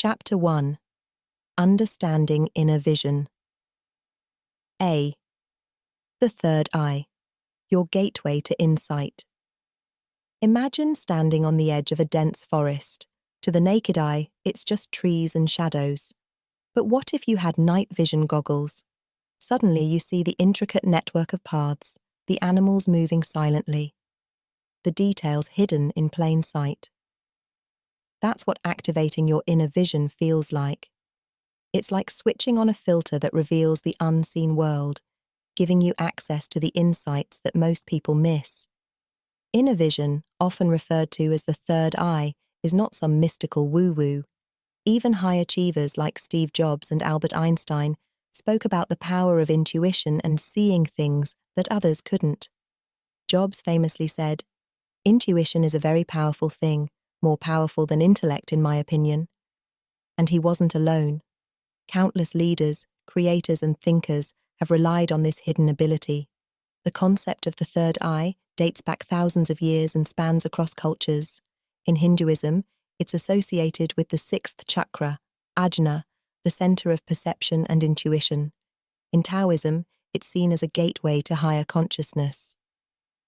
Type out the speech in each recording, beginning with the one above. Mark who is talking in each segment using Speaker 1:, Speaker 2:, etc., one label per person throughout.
Speaker 1: Chapter 1. Understanding Inner Vision. A. The third eye. Your gateway to insight. Imagine standing on the edge of a dense forest. To the naked eye, it's just trees and shadows. But what if you had night vision goggles? Suddenly you see the intricate network of paths, the animals moving silently, the details hidden in plain sight. That's what activating your inner vision feels like. It's like switching on a filter that reveals the unseen world, giving you access to the insights that most people miss. Inner vision, often referred to as the third eye, is not some mystical woo-woo. Even high achievers like Steve Jobs and Albert Einstein spoke about the power of intuition and seeing things that others couldn't. Jobs famously said, "Intuition is a very powerful thing, more powerful than intellect in my opinion." And he wasn't alone. Countless leaders, creators and thinkers have relied on this hidden ability. The concept of the third eye dates back thousands of years and spans across cultures. In Hinduism, it's associated with the sixth chakra, ajna, the center of perception and intuition. In Taoism, it's seen as a gateway to higher consciousness.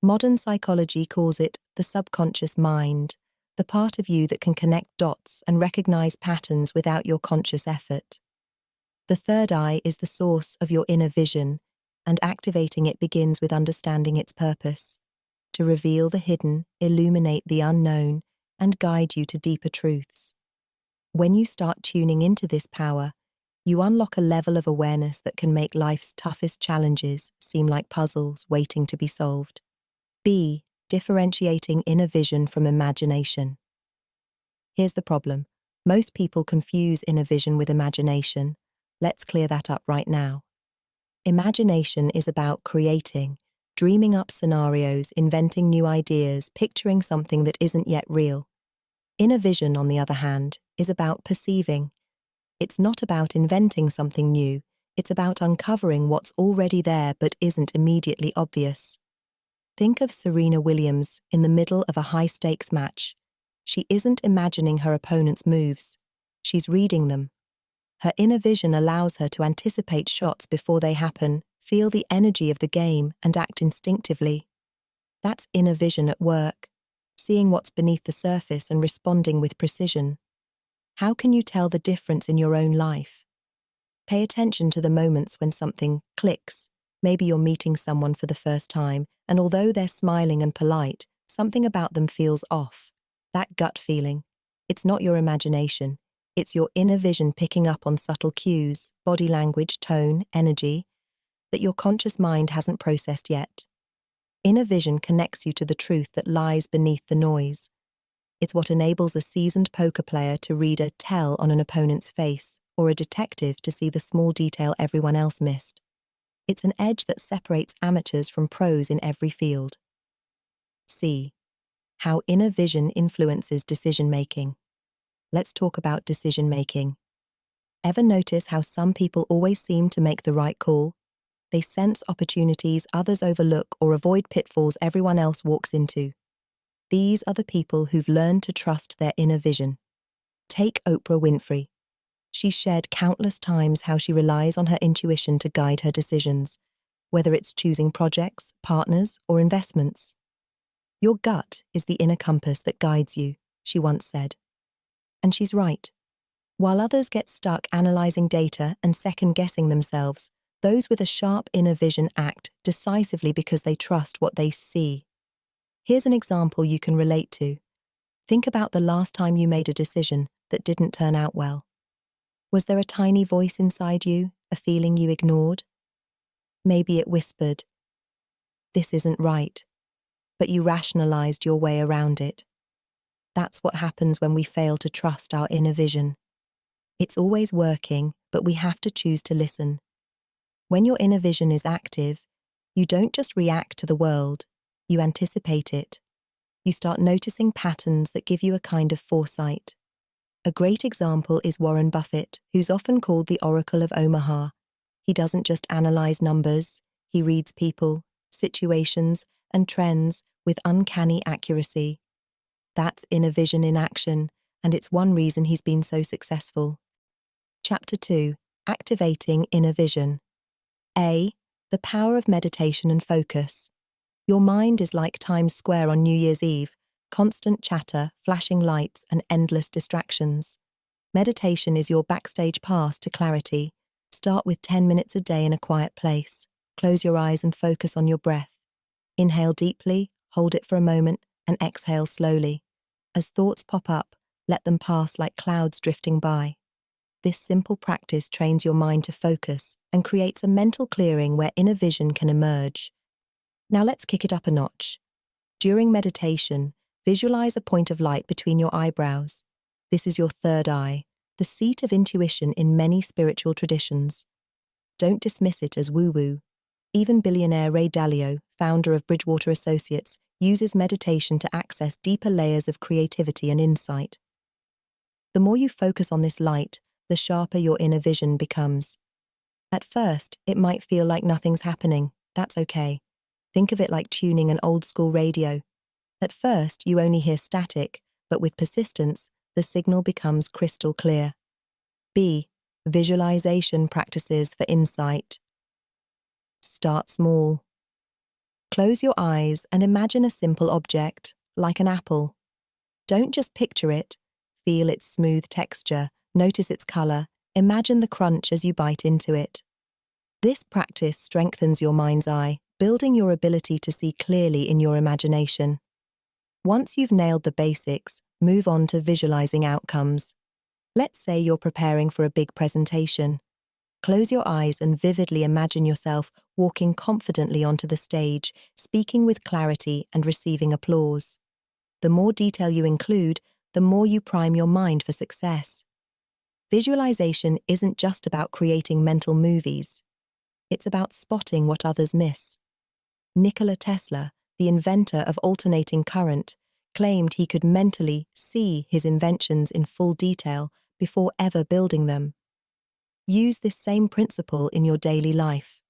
Speaker 1: Modern psychology calls it the subconscious mind, the part of you that can connect dots and recognize patterns without your conscious effort. The third eye is the source of your inner vision, and activating it begins with understanding its purpose: to reveal the hidden, illuminate the unknown, and guide you to deeper truths. When you start tuning into this power, you unlock a level of awareness that can make life's toughest challenges seem like puzzles waiting to be solved. B. Differentiating inner vision from imagination. Here's the problem. Most people confuse inner vision with imagination. Let's clear that up right now. Imagination is about creating, dreaming up scenarios, inventing new ideas, picturing something that isn't yet real. Inner vision, on the other hand, is about perceiving. It's not about inventing something new. It's about uncovering what's already there but isn't immediately obvious. Think of Serena Williams in the middle of a high-stakes match. She isn't imagining her opponent's moves. She's reading them. Her inner vision allows her to anticipate shots before they happen, feel the energy of the game, and act instinctively. That's inner vision at work, seeing what's beneath the surface and responding with precision. How can you tell the difference in your own life? Pay attention to the moments when something clicks. Maybe you're meeting someone for the first time, and although they're smiling and polite, something about them feels off. That gut feeling, it's not your imagination. It's your inner vision picking up on subtle cues, body language, tone, energy, that your conscious mind hasn't processed yet. Inner vision connects you to the truth that lies beneath the noise. It's what enables a seasoned poker player to read a tell on an opponent's face, or a detective to see the small detail everyone else missed. It's an edge that separates amateurs from pros in every field. C. How inner vision influences decision-making. Let's talk about decision-making. Ever notice how some people always seem to make the right call? They sense opportunities others overlook or avoid pitfalls everyone else walks into. These are the people who've learned to trust their inner vision. Take Oprah Winfrey. She's shared countless times how she relies on her intuition to guide her decisions, whether it's choosing projects, partners, or investments. "Your gut is the inner compass that guides you," she once said. And she's right. While others get stuck analyzing data and second-guessing themselves, those with a sharp inner vision act decisively because they trust what they see. Here's an example you can relate to. Think about the last time you made a decision that didn't turn out well. Was there a tiny voice inside you, a feeling you ignored? Maybe it whispered, "This isn't right," but you rationalized your way around it. That's what happens when we fail to trust our inner vision. It's always working, but we have to choose to listen. When your inner vision is active, you don't just react to the world, you anticipate it. You start noticing patterns that give you a kind of foresight. A great example is Warren Buffett, who's often called the Oracle of Omaha. He doesn't just analyze numbers, he reads people, situations, and trends with uncanny accuracy. That's inner vision in action, and it's one reason he's been so successful. Chapter 2. Activating Inner Vision. A. The power of meditation and focus. Your mind is like Times Square on New Year's Eve, constant chatter, flashing lights, and endless distractions. Meditation is your backstage pass to clarity. Start with 10 minutes a day in a quiet place. Close your eyes and focus on your breath. Inhale deeply, hold it for a moment, and exhale slowly. As thoughts pop up, let them pass like clouds drifting by. This simple practice trains your mind to focus and creates a mental clearing where inner vision can emerge. Now let's kick it up a notch. During meditation, visualize a point of light between your eyebrows. This is your third eye, the seat of intuition in many spiritual traditions. Don't dismiss it as woo-woo. Even billionaire Ray Dalio, founder of Bridgewater Associates, uses meditation to access deeper layers of creativity and insight. The more you focus on this light, the sharper your inner vision becomes. At first, it might feel like nothing's happening. That's okay. Think of it like tuning an old-school radio. At first, you only hear static, but with persistence, the signal becomes crystal clear. B. Visualization practices for insight. Start small. Close your eyes and imagine a simple object, like an apple. Don't just picture it. Feel its smooth texture, notice its color, imagine the crunch as you bite into it. This practice strengthens your mind's eye, building your ability to see clearly in your imagination. Once you've nailed the basics, move on to visualizing outcomes. Let's say you're preparing for a big presentation. Close your eyes and vividly imagine yourself walking confidently onto the stage, speaking with clarity and receiving applause. The more detail you include, the more you prime your mind for success. Visualization isn't just about creating mental movies. It's about spotting what others miss. Nikola Tesla, the inventor of alternating current, claimed he could mentally see his inventions in full detail before ever building them. Use this same principle in your daily life.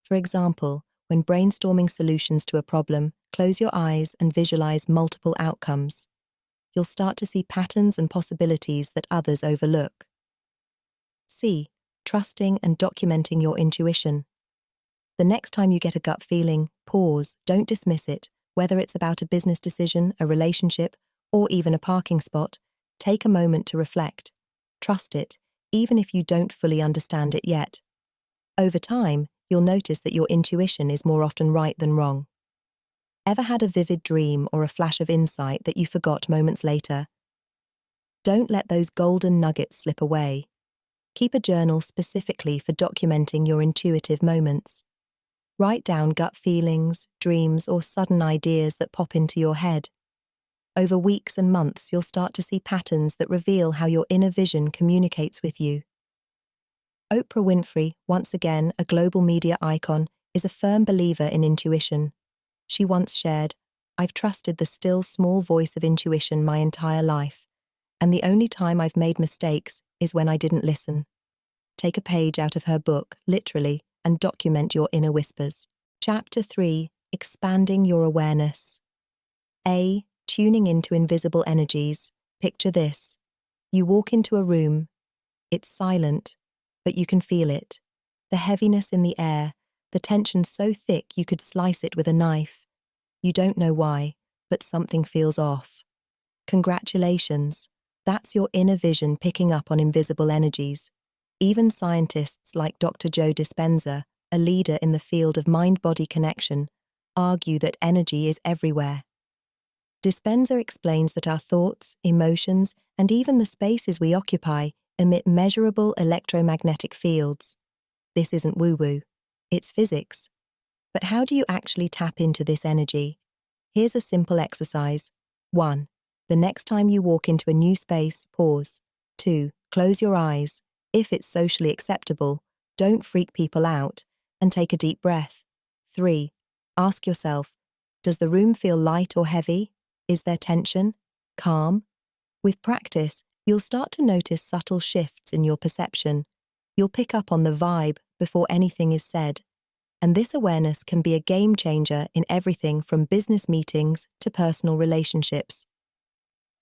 Speaker 1: For example, when brainstorming solutions to a problem, close your eyes and visualize multiple outcomes. You'll start to see patterns and possibilities that others overlook. C. Trusting and documenting your intuition. The next time you get a gut feeling, pause, don't dismiss it. Whether it's about a business decision, a relationship, or even a parking spot, take a moment to reflect. Trust it, even if you don't fully understand it yet. Over time, you'll notice that your intuition is more often right than wrong. Ever had a vivid dream or a flash of insight that you forgot moments later? Don't let those golden nuggets slip away. Keep a journal specifically for documenting your intuitive moments. Write down gut feelings, dreams, or sudden ideas that pop into your head. Over weeks and months, you'll start to see patterns that reveal how your inner vision communicates with you. Oprah Winfrey, once again a global media icon, is a firm believer in intuition. She once shared, "I've trusted the still small voice of intuition my entire life, and the only time I've made mistakes is when I didn't listen." Take a page out of her book, literally, and document your inner whispers. Chapter 3. Expanding your awareness. A. Tuning into invisible energies. Picture this. You walk into a room. It's silent, but you can feel it. The heaviness in the air, the tension so thick you could slice it with a knife. You don't know why, but something feels off. Congratulations. That's your inner vision picking up on invisible energies. Even scientists like Dr. Joe Dispenza, a leader in the field of mind-body connection, argue that energy is everywhere. Dispenza explains that our thoughts, emotions, and even the spaces we occupy emit measurable electromagnetic fields. This isn't woo-woo, it's physics. But how do you actually tap into this energy? Here's a simple exercise. 1. The next time you walk into a new space, pause. 2. Close your eyes. If it's socially acceptable, don't freak people out, and take a deep breath. 3. Ask yourself, does the room feel light or heavy? Is there tension? Calm? With practice, you'll start to notice subtle shifts in your perception. You'll pick up on the vibe before anything is said. And this awareness can be a game changer in everything from business meetings to personal relationships.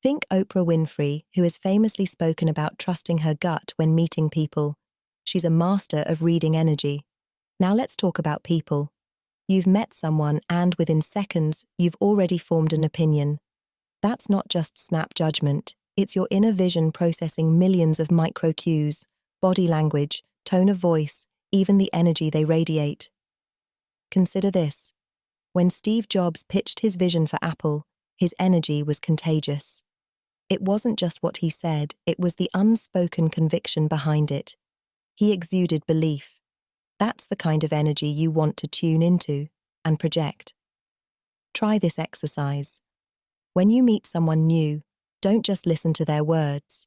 Speaker 1: Think Oprah Winfrey, who has famously spoken about trusting her gut when meeting people. She's a master of reading energy. Now let's talk about people. You've met someone and within seconds, you've already formed an opinion. That's not just snap judgment. It's your inner vision processing millions of micro cues, body language, tone of voice, even the energy they radiate. Consider this. When Steve Jobs pitched his vision for Apple, his energy was contagious. It wasn't just what he said, it was the unspoken conviction behind it. He exuded belief. That's the kind of energy you want to tune into and project. Try this exercise. When you meet someone new, don't just listen to their words.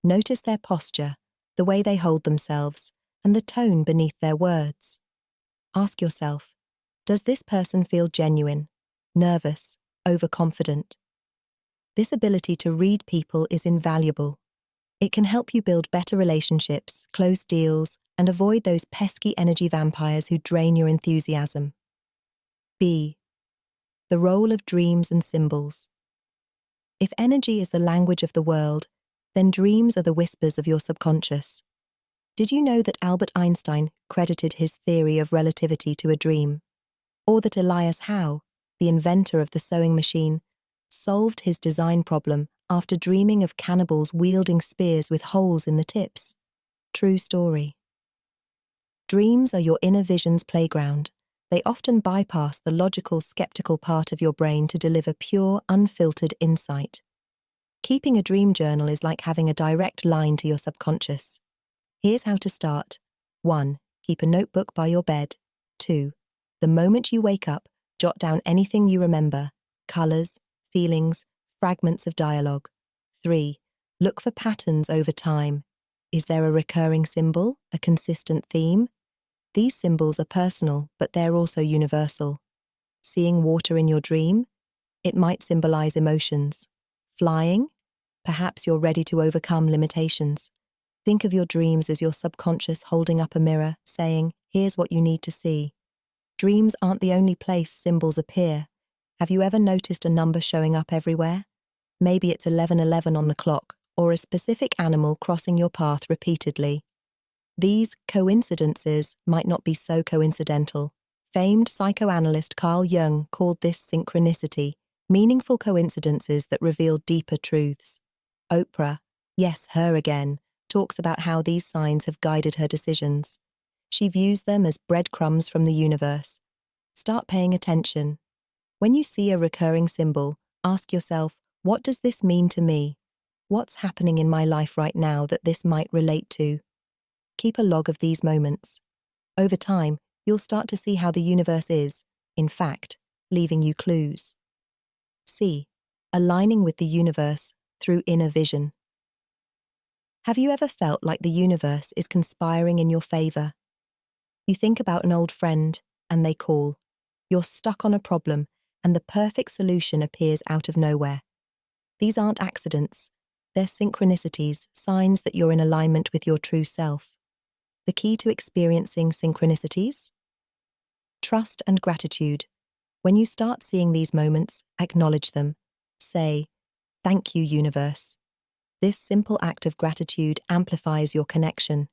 Speaker 1: Notice their posture, the way they hold themselves, and the tone beneath their words. Ask yourself, does this person feel genuine, nervous, overconfident? This ability to read people is invaluable. It can help you build better relationships, close deals, and avoid those pesky energy vampires who drain your enthusiasm. B. The role of dreams and symbols. If energy is the language of the world, then dreams are the whispers of your subconscious. Did you know that Albert Einstein credited his theory of relativity to a dream? Or that Elias Howe, the inventor of the sewing machine, solved his design problem after dreaming of cannibals wielding spears with holes in the tips? True story. Dreams are your inner vision's playground. They often bypass the logical, skeptical part of your brain to deliver pure, unfiltered insight. Keeping a dream journal is like having a direct line to your subconscious. Here's how to start. 1. Keep a notebook by your bed. 2. The moment you wake up, jot down anything you remember, colors, feelings, fragments of dialogue. 3. Look for patterns over time. Is there a recurring symbol, a consistent theme? These symbols are personal, but they're also universal. Seeing water in your dream? It might symbolize emotions. Flying? Perhaps you're ready to overcome limitations. Think of your dreams as your subconscious holding up a mirror, saying, here's what you need to see. Dreams aren't the only place symbols appear. Have you ever noticed a number showing up everywhere? Maybe it's 11:11 on the clock, or a specific animal crossing your path repeatedly. These coincidences might not be so coincidental. Famed psychoanalyst Carl Jung called this synchronicity, meaningful coincidences that reveal deeper truths. Oprah, yes, her again, talks about how these signs have guided her decisions. She views them as breadcrumbs from the universe. Start paying attention. When you see a recurring symbol, ask yourself, what does this mean to me? What's happening in my life right now that this might relate to? Keep a log of these moments. Over time, you'll start to see how the universe is, in fact, leaving you clues. C. Aligning with the universe through inner vision. Have you ever felt like the universe is conspiring in your favor? You think about an old friend, and they call. You're stuck on a problem, and the perfect solution appears out of nowhere. These aren't accidents. They're synchronicities, signs that you're in alignment with your true self. The key to experiencing synchronicities? Trust and gratitude. When you start seeing these moments, acknowledge them. Say, thank you, universe. This simple act of gratitude amplifies your connection.